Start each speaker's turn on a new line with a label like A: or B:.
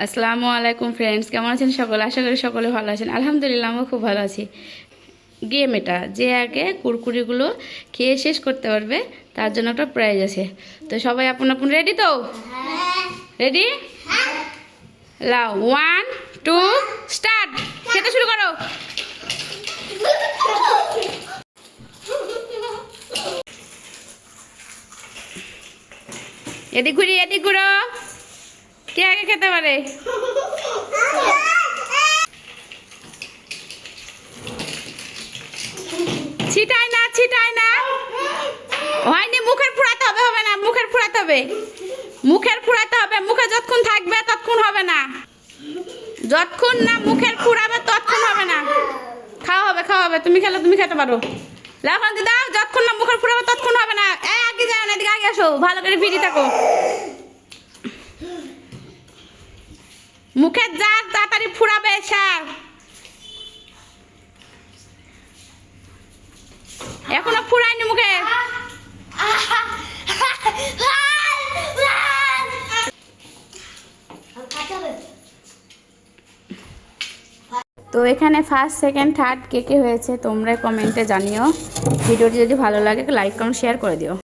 A: আসসালামু আলাইকুম ফ্রেন্ডস, কেমন আছেন সকলে? আশা করি সকলে ভালো আছেন। আলহামদুলিল্লাহ, আমিও খুব ভালো আছি। গেম এটা, যে আগে কুরকুরিগুলো খেয়ে শেষ করতে পারবে তার জন্য একটা প্রাইজ আছে। তো সবাই আপন আপন রেডি তো? রেডি? লাও, 1 2 স্টার্ট। খেতে শুরু করো। এদিক ঘুরি, এদিক ঘুরো। কে আগে খেতে পারে? ছিটাই না, ছিটাই না। হয়নি, মুখের ফুরাতে হবে। হবে না, মুখের ফুরাতে হবে। মুখের ফুরাতে হবে। মুখে যতক্ষণ থাকবে ততক্ষণ হবে না। যতক্ষণ না মুখের ফুরাবে ততক্ষণ হবে না। খাওয়া হবে, খাওয়া হবে। তুমি খেলো, তুমি খেতে পারো। লাফান দি দাও। যতক্ষণ না মুখের ফুরাবে ততক্ষণ হবে না। আগে যাও না, এদিকে আগে আসো। ভালো করে ফিরি থাকো। মুখের যা তাড়াতাড়ি ফুরাবে স্যার। এখনো ফুরায়নি মুখে। তো এখানে ফার্স্ট সেকেন্ড থার্ড কে কে হয়েছে তোমরা কমেন্টে জানিও। ভিডিওটি যদি ভালো লাগে লাইক কমেন্ট শেয়ার করে দিও।